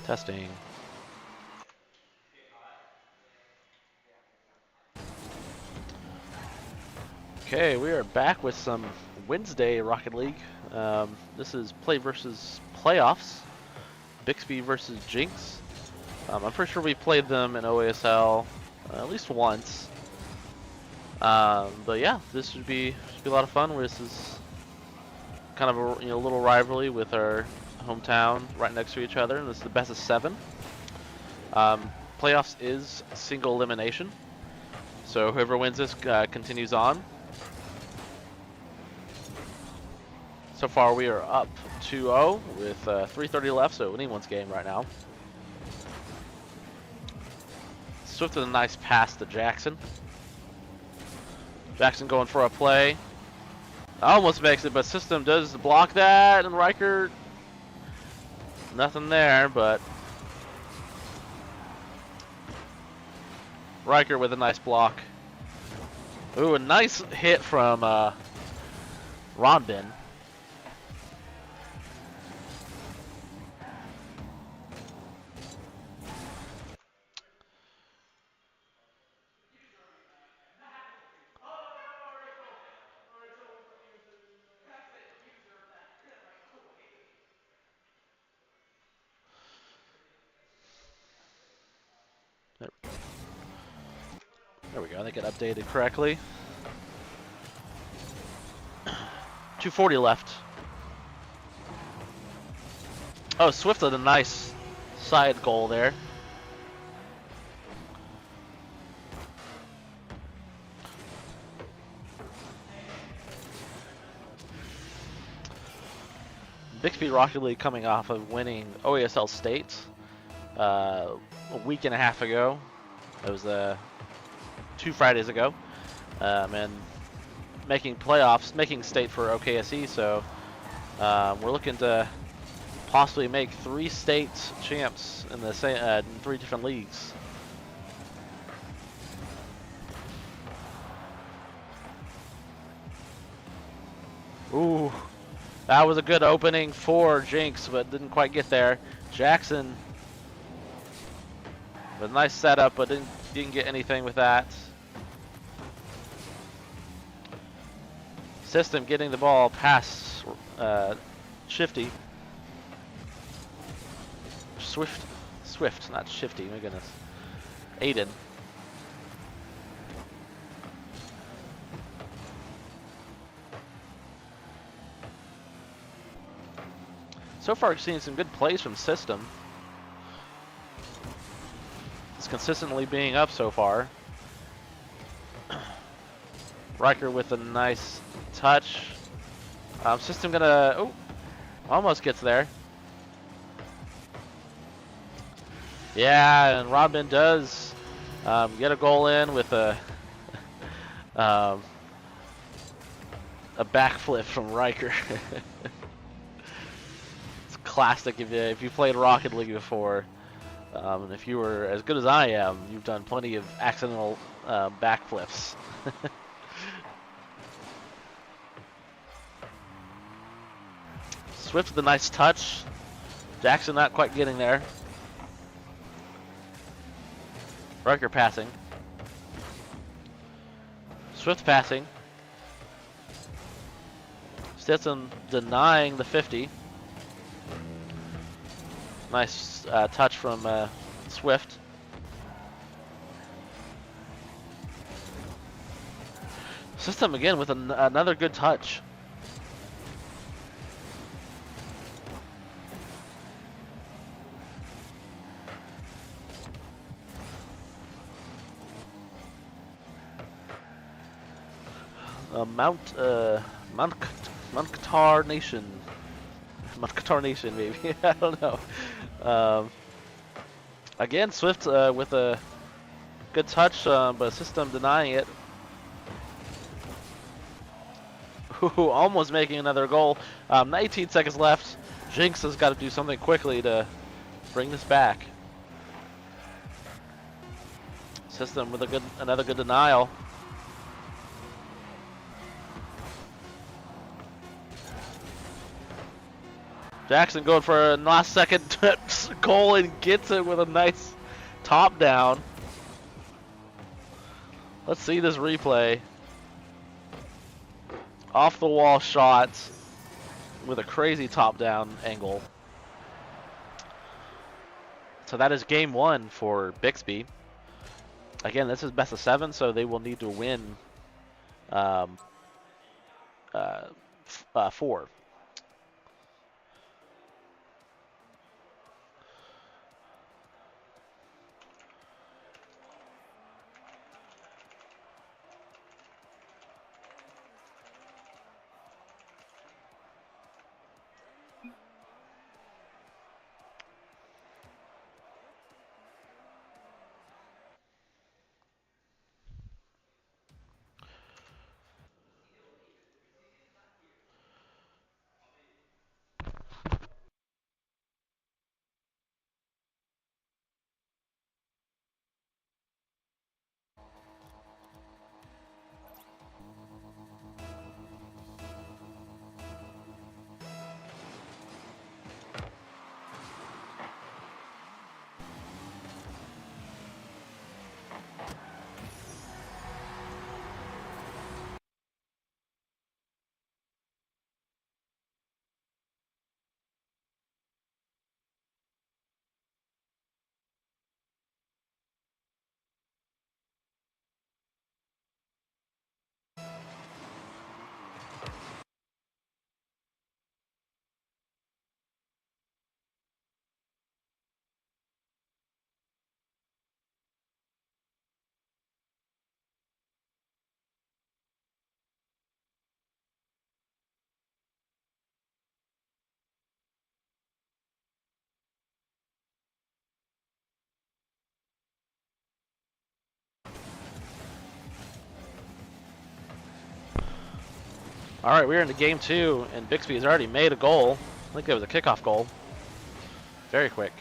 Testing. Okay, we are back with some Wednesday Rocket League. This is Play versus Playoffs. Bixby versus Jenks. I'm pretty sure we played them in OASL at least once. But yeah, this should be a lot of fun. This is kind of a little rivalry with our hometown right next to each other, and this is the best of 7. Playoffs is single elimination, so whoever wins this continues on. So far we are up 2-0 with 3:30 left, so anyone's game right now. Swift with a nice pass to Jackson. Jackson going for a play. Almost makes it, but System does block that, and Riker, nothing there, but Riker with a nice block. Ooh, a nice hit from Ronbin. There we go, I think it updated correctly. 2:40 left. Oh, Swift with a nice side goal there. Bixby Rocket League coming off of winning OASL State a week and a half ago. It was 2 Fridays ago, and making playoffs, making state for OKSE. So we're looking to possibly make 3 state champs in the same in 3 different leagues. Ooh, that was a good opening for Jenks, but didn't quite get there. Jackson with a nice setup, but didn't get anything with that. System getting the ball past Shifty. Swift, not Shifty, my goodness. Aiden. So far, we've seen some good plays from System. It's consistently being up so far. Riker with a nice touch. System gonna, oh, almost gets there. Yeah, and Robin does get a goal in with a backflip from Riker. It's classic if you played Rocket League before. And if you were as good as I am, you've done plenty of accidental backflips. Swift with a nice touch. Jackson not quite getting there. Riker passing. Swift passing. Stetson denying the 50. Nice touch from Swift. System again with another good touch. Mount Nation. Mount Qatar Nation, maybe. I don't know. Again, Swift with a good touch, but System denying it. Ooh, almost making another goal. 19 seconds left. Jenks has got to do something quickly to bring this back. System with another good denial. Jackson going for a last second goal and gets it with a nice top down. Let's see this replay. Off the wall shots with a crazy top down angle. So that is game one for Bixby. Again, this is best of 7, so they will need to win 4. All right, we're into game 2, and Bixby has already made a goal. I think it was a kickoff goal. Very quick.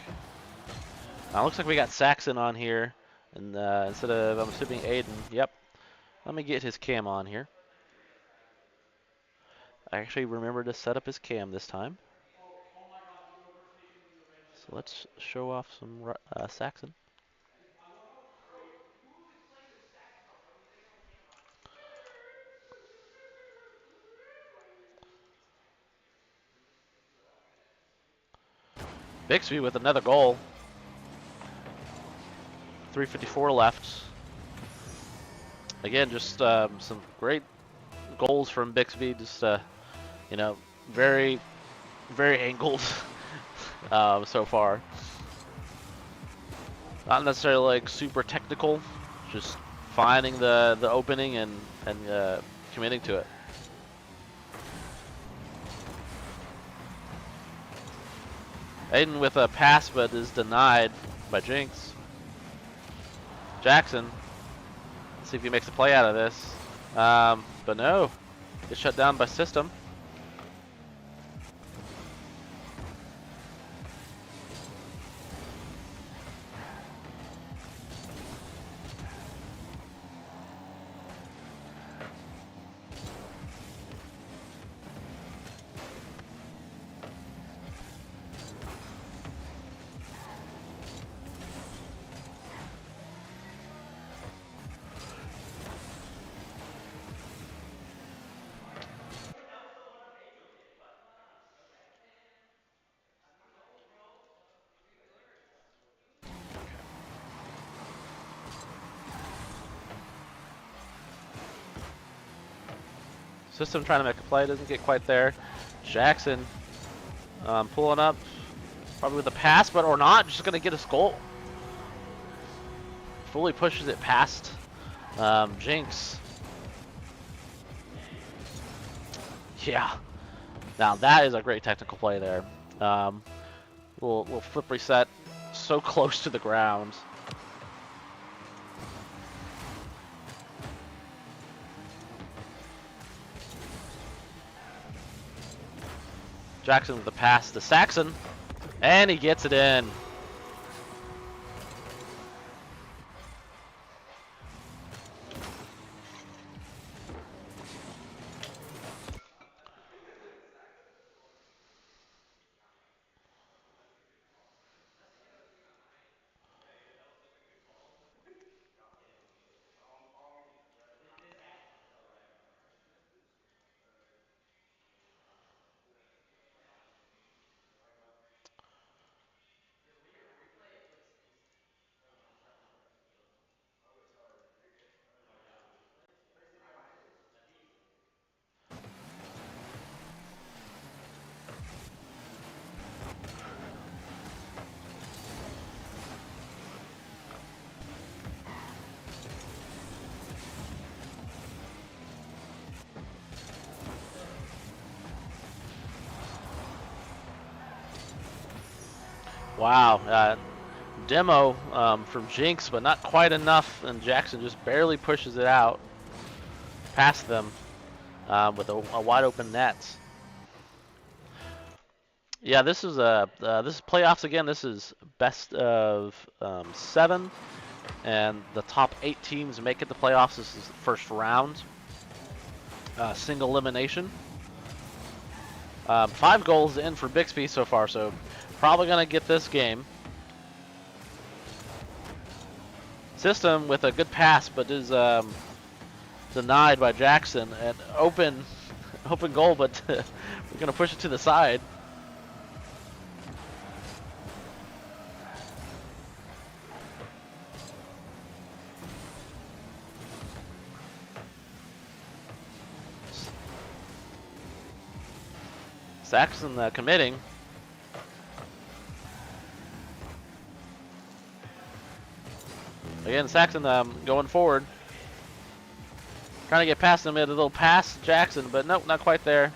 Looks like we got Saxon on here, and instead of, I'm assuming, Aiden. Yep. Let me get his cam on here. I actually remembered to set up his cam this time. So let's show off some Saxon. Bixby with another goal. 3:54 left. Again, just some great goals from Bixby. Just you know, very, very angled so far. Not necessarily like super technical, just finding the opening and committing to it. Aiden with a pass, but is denied by Jenks. Jackson, let's see if he makes a play out of this. But no, gets shut down by system. System trying to make a play, doesn't get quite there. Jackson pulling up, probably with a pass, but or not, just gonna get a goal. Fully pushes it past Jenks. Yeah, now that is a great technical play there. Little flip reset, so close to the ground. Jackson with the pass to Saxon, and he gets it in. Wow. Demo from Jenks, but not quite enough, and Jackson just barely pushes it out past them with a wide open net. Yeah, this is playoffs again. This is best of 7, and the top 8 teams make it to playoffs. This is the first round, single elimination. 5 goals in for Bixby so far, so probably gonna get this game. System with a good pass, but is denied by Jackson. And open goal, but we're gonna push it to the side. Saxon committing. Again, Saxon going forward. Trying to get past him. Made a little pass Jackson, but nope, not quite there.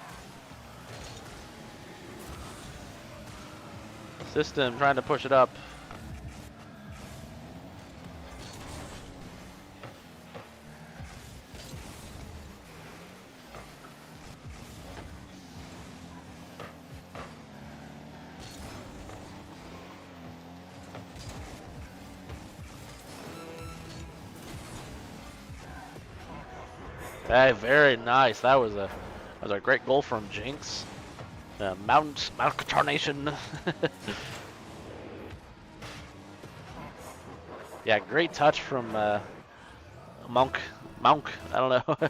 System trying to push it up. Hey, very nice. That was a great goal from Jenks. Mount Carnation. Yeah, great touch from Monk. I don't know.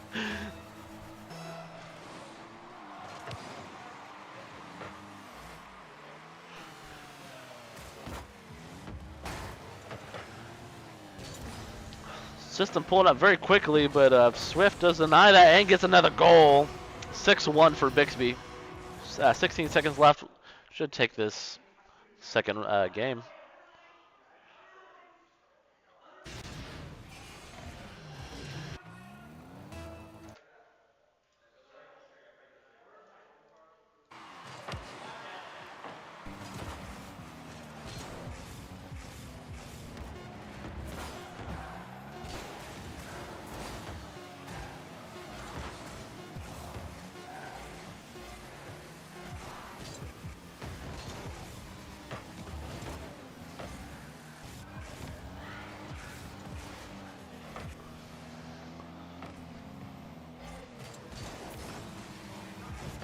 System pulling up very quickly, but Swift does deny that and gets another goal. 6-1 for Bixby. 16 seconds left. Should take this second game.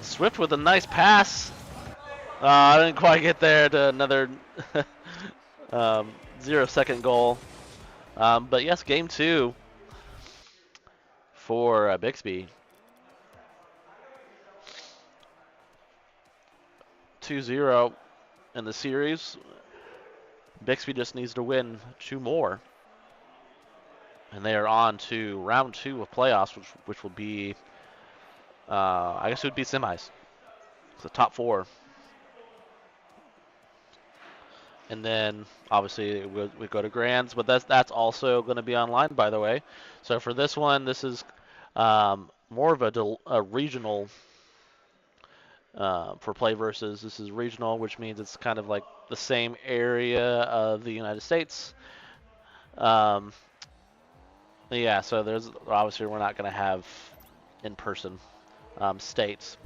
Swift with a nice pass. I didn't quite get there to another 0-second goal. But yes, game 2 for Bixby. 2-0 in the series. Bixby just needs to win 2 more. And they are on to round 2 of playoffs, which will be, I guess it would be semis. The top 4. And then obviously we go to grands, but that's also going to be online, by the way. So for this one, this is more of a regional for play versus. This is regional, which means it's kind of like the same area of the United States. Yeah, so there's obviously we're not going to have in-person states.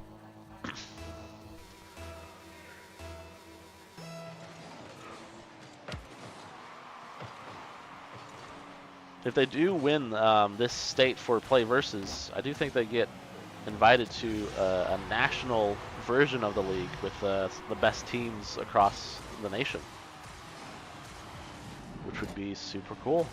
If they do win this state for play versus, I do think they get invited to a national version of the league with the best teams across the nation, which would be super cool.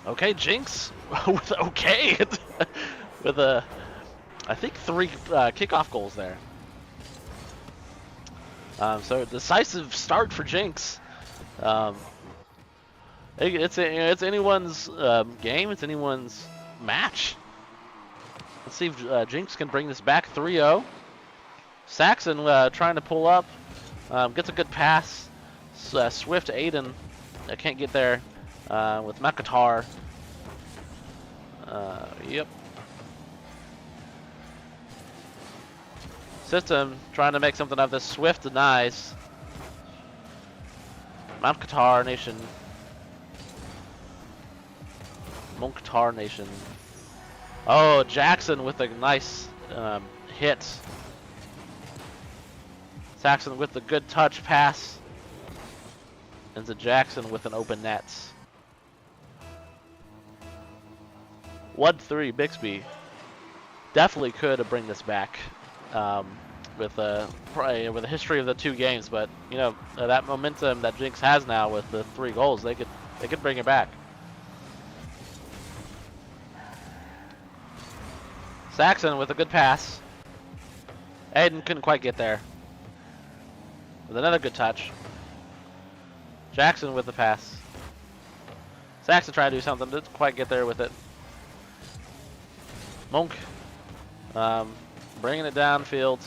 Okay, Jenks with okay with I think 3 kickoff goals there. So decisive start for Jenks. Um, it's anyone's game. It's anyone's match. Let's see if Jenks can bring this back 3-0. Saxon trying to pull up. Gets a good pass. Swift Aiden can't get there with McIntyre. Yep. System trying to make something of this. Swift denies. Mount Qatar Nation. Qatar Nation. Oh, Jackson with a nice hit. Saxon with a good touch pass. And to Jackson with an open net. 1-3 Bixby. Definitely could bring this back with the history of the 2 games, but you know that momentum that Jenks has now with the 3 goals, they could bring it back. Saxon with a good pass. Aiden couldn't quite get there. With another good touch. Jackson with the pass. Saxon tried to do something, didn't quite get there with it. Monk bringing it downfield.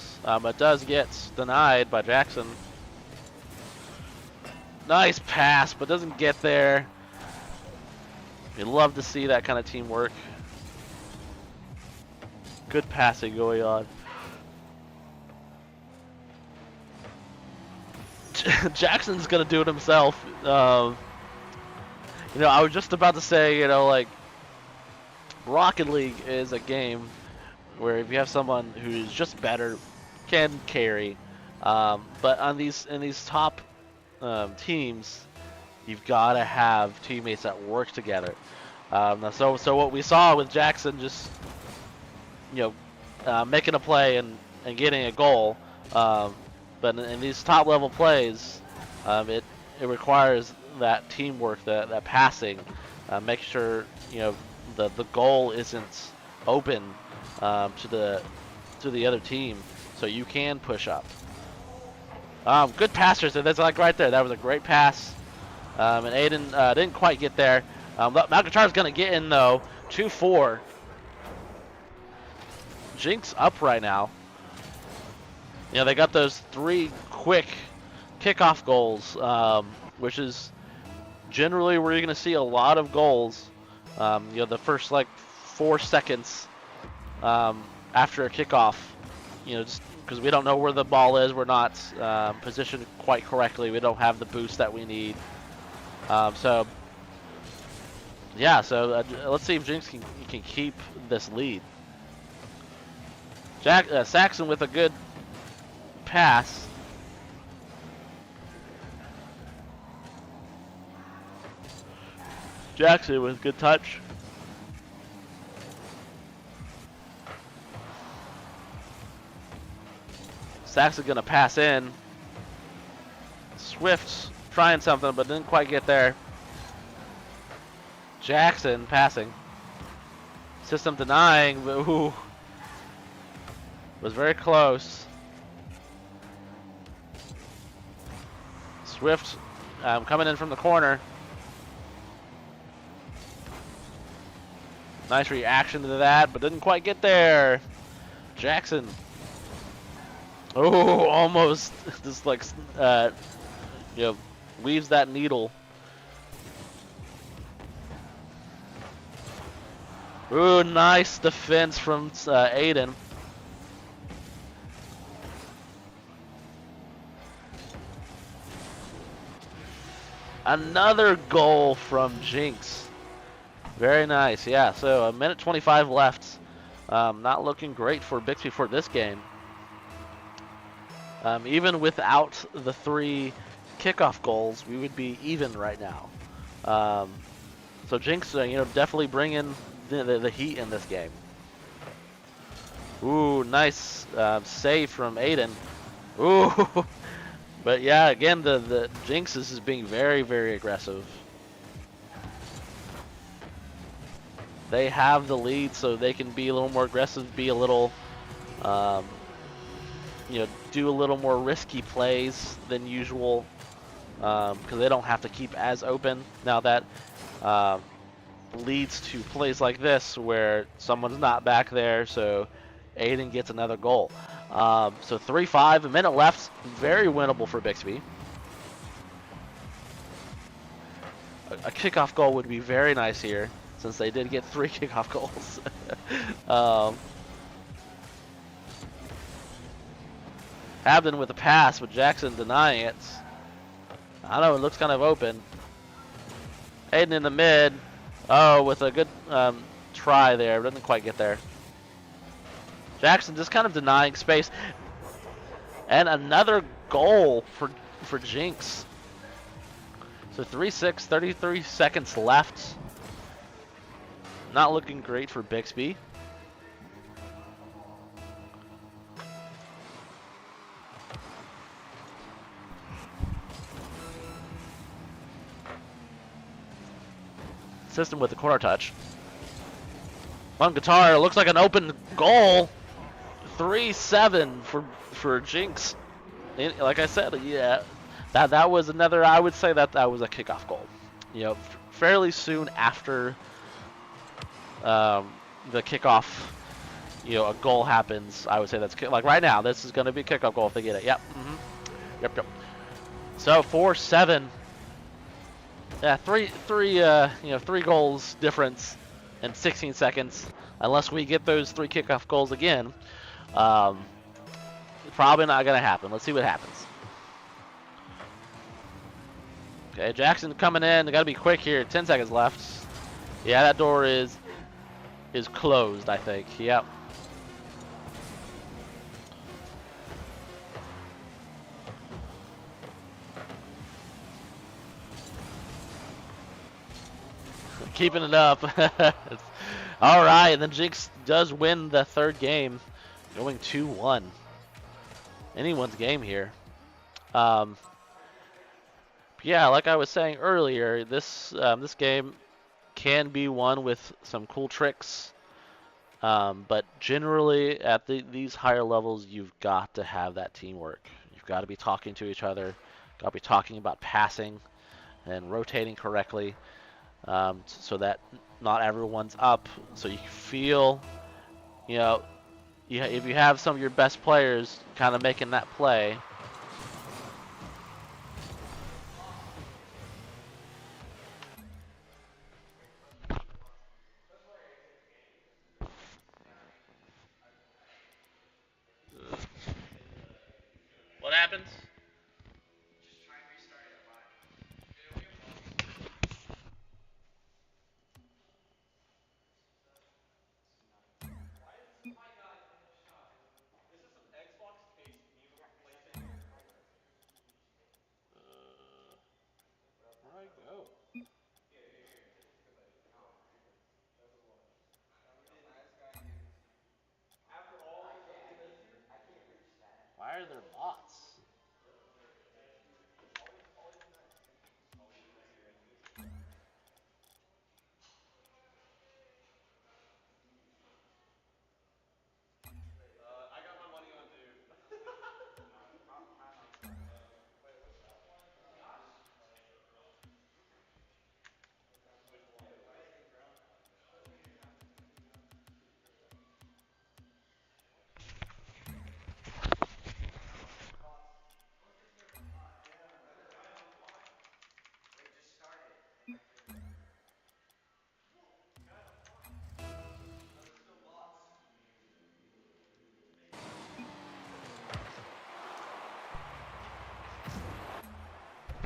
It does get denied by Jackson. Nice pass, but doesn't get there. You love to see that kind of teamwork. Good passing going on. Jackson's gonna do it himself. You know, I was just about to say, you know, like Rocket League is a game where if you have someone who's just better, can carry. But in these top teams, you've got to have teammates that work together. So what we saw with Jackson just, you know, making a play and getting a goal. But in these top level plays, it requires that teamwork, that passing, make sure you know the goal isn't open to the other team, so you can push up. Good passers, that's like right there. That was a great pass, and Aiden didn't quite get there. McIntyre's gonna get in though. 2-4. Jenks up right now. You know, they got those 3 quick kickoff goals, which is generally where you're going to see a lot of goals. You know, the first like 4 seconds after a kickoff, you know, just because we don't know where the ball is, we're not positioned quite correctly. We don't have the boost that we need. So, yeah, so let's see if Jenks can keep this lead. Saxon with a good pass. Jackson with good touch. Saxon gonna pass in. Swift trying something but didn't quite get there. Jackson passing. System denying, but ooh, was very close. Swift coming in from the corner. Nice reaction to that, but didn't quite get there. Jackson. Oh, almost just like you know, weaves that needle. Ooh, nice defense from Aiden. Another goal from Jenks. Very nice, yeah. So 1:25 left. Not looking great for Bixby for this game. Even without the 3 kickoff goals, we would be even right now. So Jenks, you know, definitely bringing the heat in this game. Ooh, nice save from Aiden. Ooh, but yeah, again, the Jenks is being very, very aggressive. they have the lead, so they can be a little more aggressive, be a little, um, do a little more risky plays than usual, because they don't have to keep as open. Now that leads to plays like this where someone's not back there, so Aiden gets another goal. So 3-5, a minute left, very winnable for Bixby. A kickoff goal would be very nice here, since they did get 3 kickoff goals. Habden with a pass, but Jackson denying it. I know, it looks kind of open. Aiden in the mid. Oh, with a good try there. Doesn't quite get there. Jackson just kind of denying space. And another goal for Jenks. So 3-6, 33 seconds left. Not looking great for Bixby. System with the corner touch. On guitar, looks like an open goal. 3-7 for Jenks. Like I said, yeah, that was another. I would say that was a kickoff goal. Fairly soon after the kickoff, a goal happens. I would say that's like right now. This is going to be a kickoff goal if they get it. Yep. Yep. So 4-7. Yeah, three goals difference in 16 seconds. Unless we get those 3 kickoff goals again, probably not gonna happen. Let's see what happens. Okay, Jackson coming in. They gotta be quick here. 10 seconds left. Yeah, that door is closed, I think. Yep. Keeping it up. All right, and then Jenks does win the 3rd game, going 2-1. Anyone's game here. Yeah, like I was saying earlier, this game can be won with some cool tricks, but generally at these higher levels, you've got to have that teamwork. You've got to be talking to each other, got to be talking about passing and rotating correctly. So that not everyone's up, so you feel, if you have some of your best players kind of making that play. What happens? Why are there bots?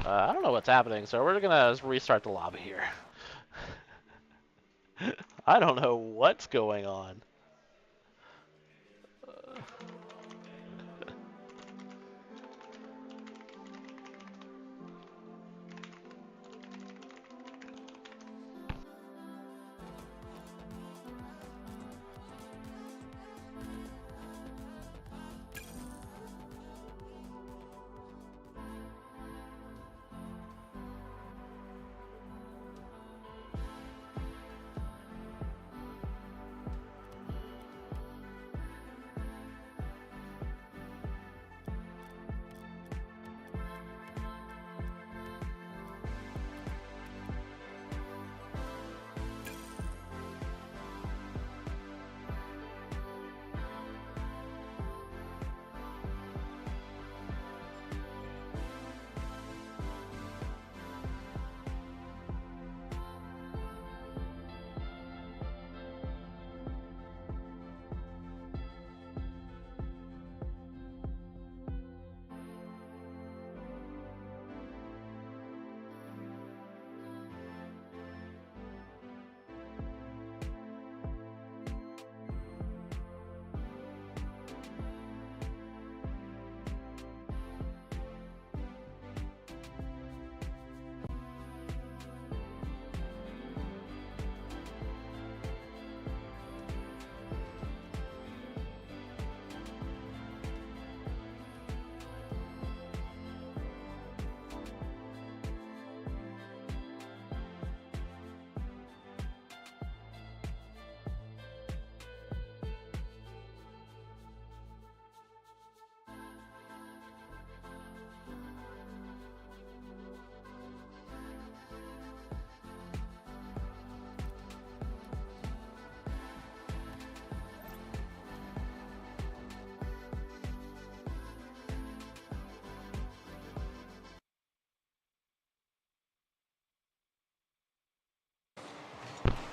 I don't know what's happening, so we're gonna restart the lobby here. I don't know what's going on.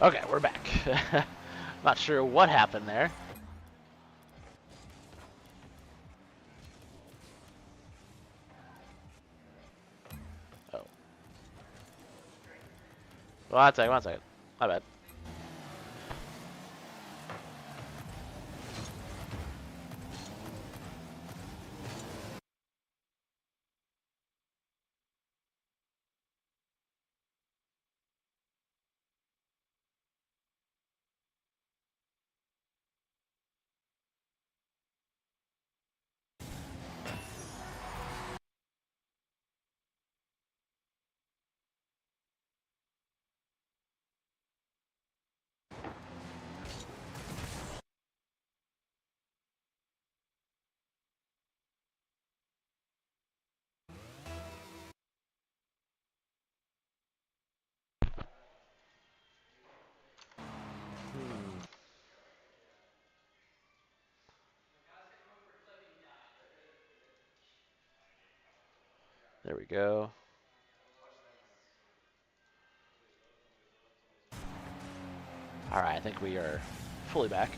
Okay, we're back. Not sure what happened there. Oh. 1 second, 1 second. My bad. There we go. All right, I think we are fully back.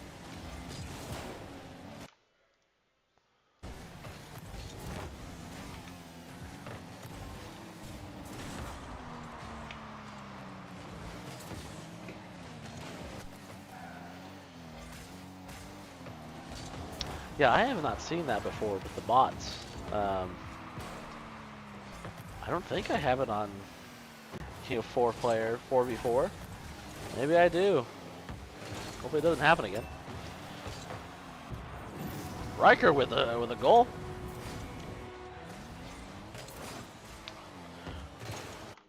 Yeah, I have not seen that before with the bots. I don't think I have it on 4-player 4v4. Maybe I do. Hopefully it doesn't happen again. Riker with a goal.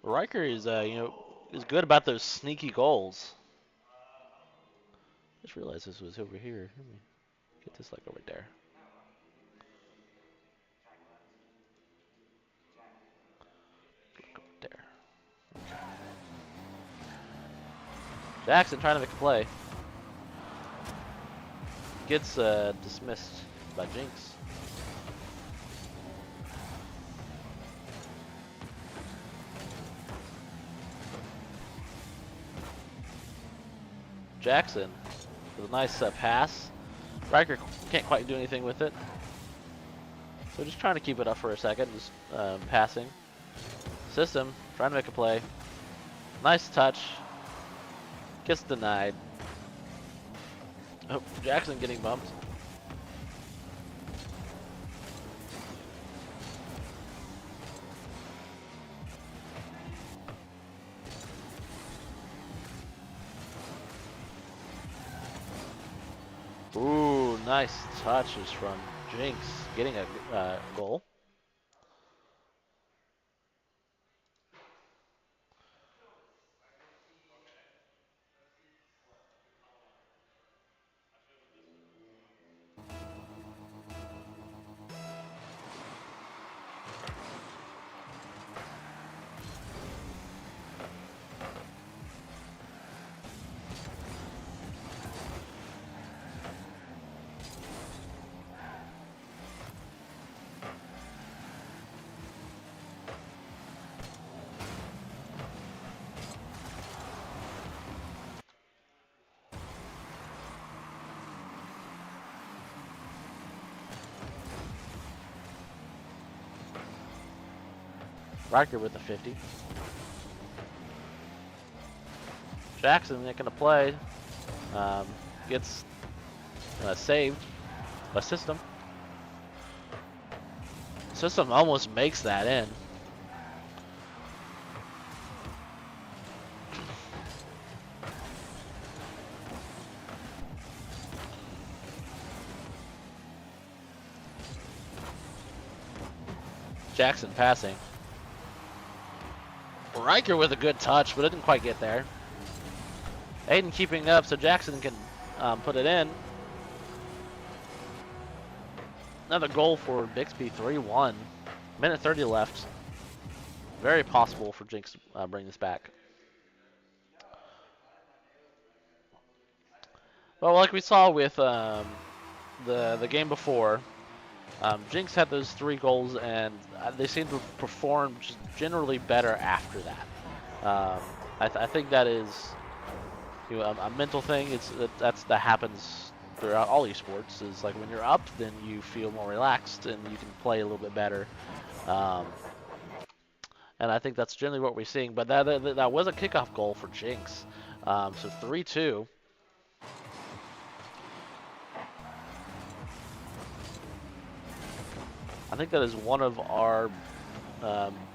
Riker is is good about those sneaky goals. Just realized this was over here. Let me get this like over there. There. Jackson trying to make a play. Gets dismissed by Jenks. Jackson with a nice pass. Riker can't quite do anything with it. So just trying to keep it up for a second, just passing. System, trying to make a play. Nice touch. Gets denied. Oh, Jackson getting bumped. Ooh, nice touches from Jenks, getting a goal. Riker with the 50. Jackson making a play. Gets saved by System. System almost makes that in. Jackson passing. Riker with a good touch, but it didn't quite get there. Aiden keeping up so Jackson can put it in. Another goal for Bixby, 3-1. Minute 30 left. Very possible for Jenks to bring this back. Well, like we saw with the game before, Jenks had those 3 goals, and they seem to perform just generally better after that. I think that is a mental thing. That happens throughout all esports. Is like when you're up, then you feel more relaxed and you can play a little bit better. Um, and I think that's generally what we're seeing. But that was a kickoff goal for Jenks. So 3-2. I think that is one of our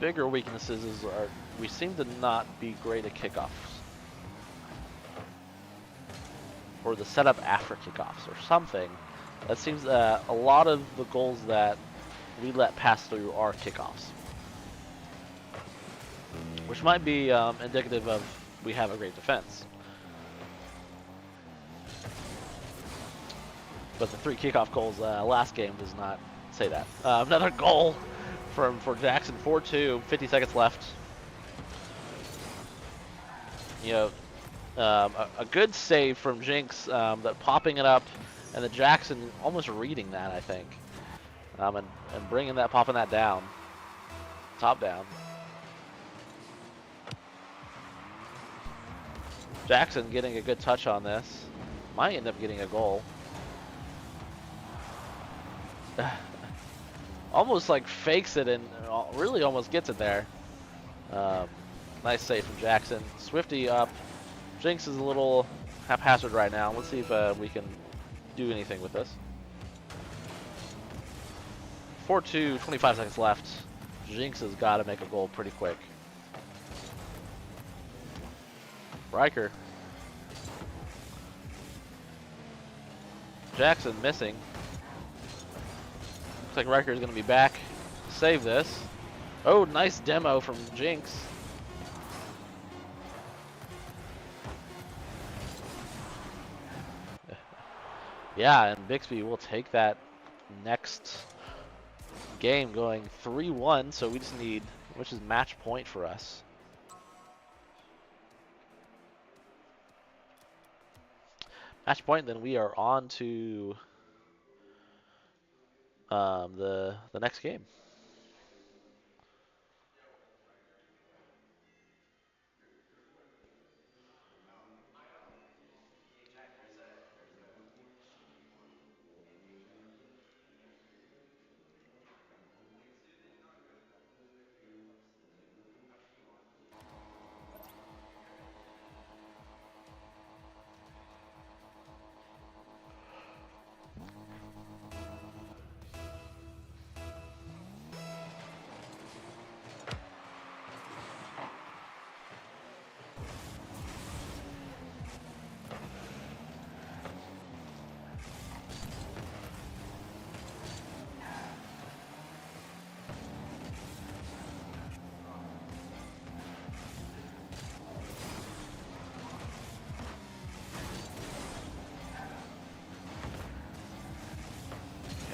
bigger weaknesses. We seem to not be great at kickoffs, or the setup after kickoffs, or something. That seems a lot of the goals that we let pass through are kickoffs, which might be indicative of we have a great defense. But the 3 kickoff goals last game does not say that. Another goal for Jackson, 4-2, 50 seconds left. A good save from Jenks, that popping it up, and the Jackson almost reading that, I think, and popping that down, top down. Jackson getting a good touch on this, might end up getting a goal. Almost like fakes it and really almost gets it there. Nice save from Jackson. Swifty up. Jenks is a little haphazard right now. Let's see if we can do anything with this. 4-2, 25 seconds left. Jenks has got to make a goal pretty quick. Riker. Jackson missing. Looks like Riker is going to be back. Save this. Oh, nice demo from Jenks. Yeah, and Bixby will take that next game going 3-1, so we just need, which is match point for us. Match point, then we are on to the next game.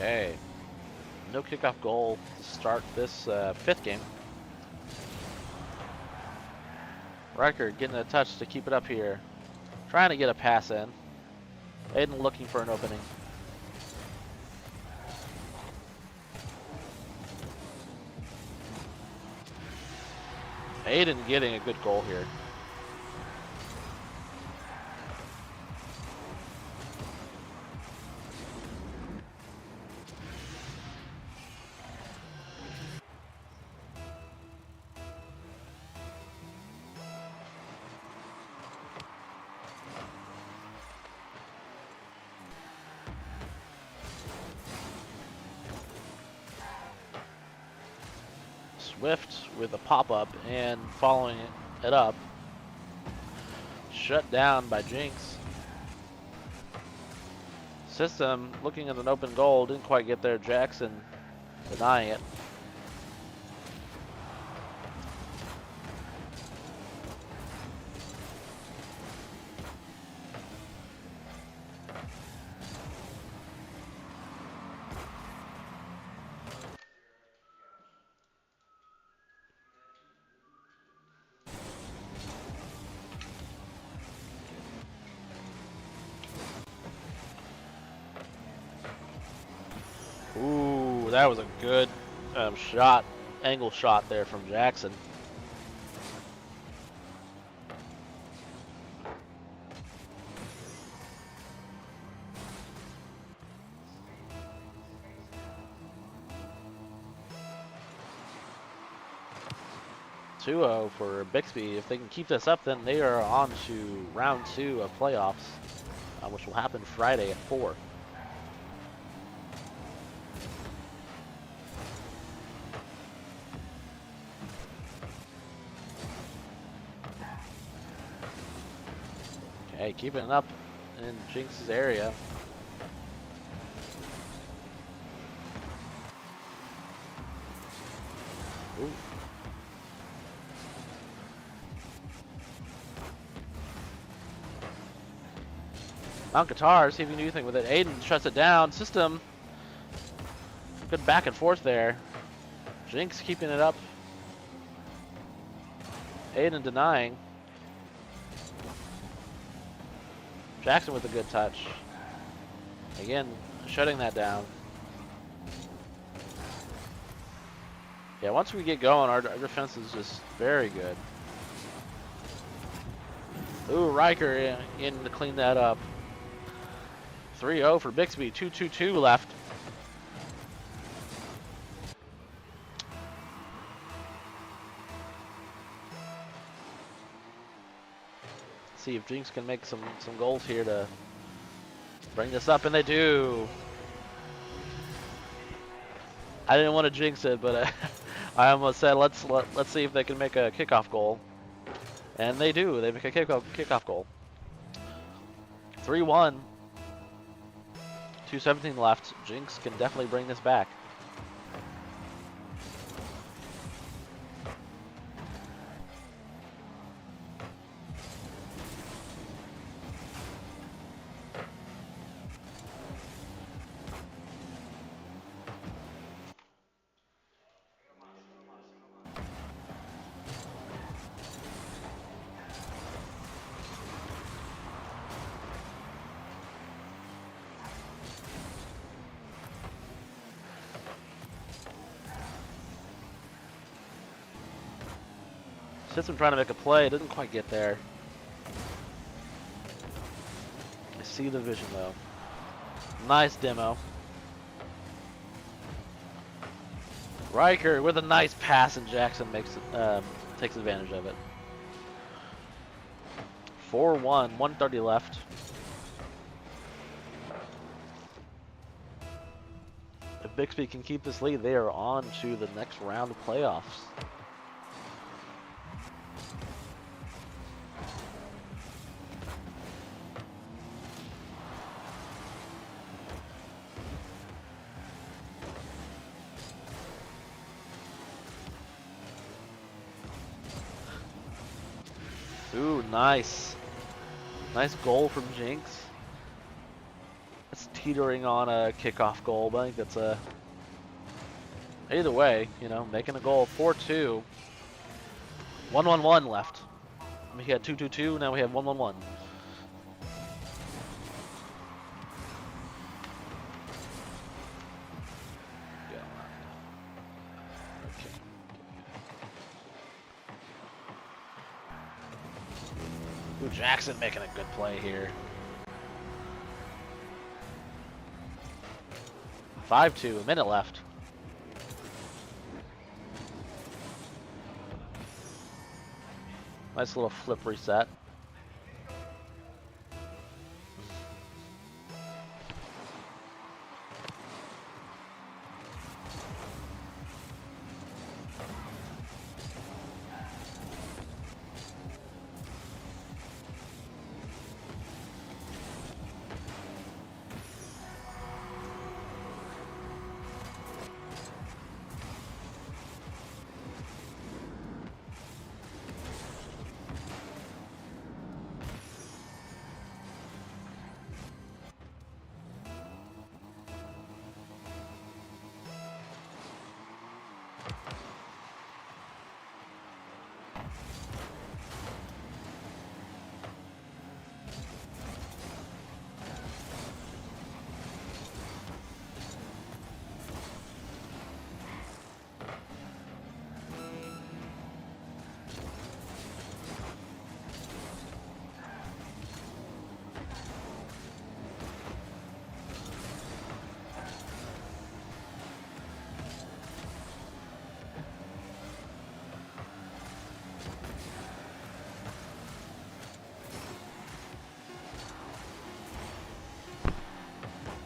Okay, no kickoff goal to start this 5th game. Riker getting a touch to keep it up here. Trying to get a pass in. Aiden looking for an opening. Aiden getting a good goal here. Swift with a pop-up and following it up. Shut down by Jenks. System looking at an open goal, didn't quite get there. Jackson denying it. Ooh, that was a good shot, angle shot there from Jackson. 2-0 for Bixby. If they can keep this up, then they are on to round 2 of playoffs, which will happen Friday at 4. Okay, keeping it up in Jenks' area. Ooh. Mount Guitar, see if you can do anything with it. Aiden shuts it down. System. Good back and forth there. Jenks keeping it up. Aiden denying. Jackson with a good touch. Again, shutting that down. Yeah, once we get going, our defense is just very good. Ooh, Riker in to clean that up. 3-0 for Bixby, 2-2-2 left. See if Jenks can make some goals here to bring this up, and they do. I didn't want to jinx it, but I almost said let's see if they can make a kickoff goal, and they do. They make a kickoff goal. 3-1. 2:17 left. Jenks can definitely bring this back. System trying to make a play, didn't quite get there. I see the vision though. Nice demo. Riker with a nice pass, and Jackson takes advantage of it. 4-1, 1:30 left. If Bixby can keep this lead, they are on to the next round of playoffs. Ooh, nice. Nice goal from Jenks. It's teetering on a kickoff goal, but I think that's a... Either way, you know, making a goal. 4-2. 1-1-1 left. We had 2-2-2, now we have 1-1-1. Ooh, Jackson making a good play here. 5-2, a minute left. Nice little flip reset.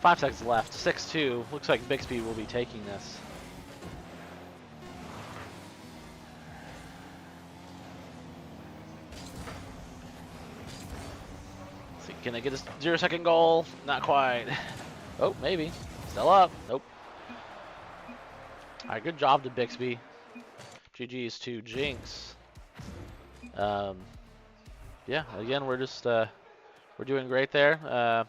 5 seconds left. 6-2. Looks like Bixby will be taking this. Is he gonna get his 0-second goal? Not quite. Oh, maybe. Still up. Nope. All right, good job to Bixby. GG's to Jenks. Yeah, again, we're just we're doing great there.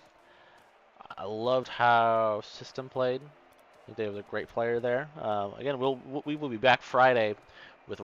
I loved how System played. I think they have a great player there. Again, we will be back Friday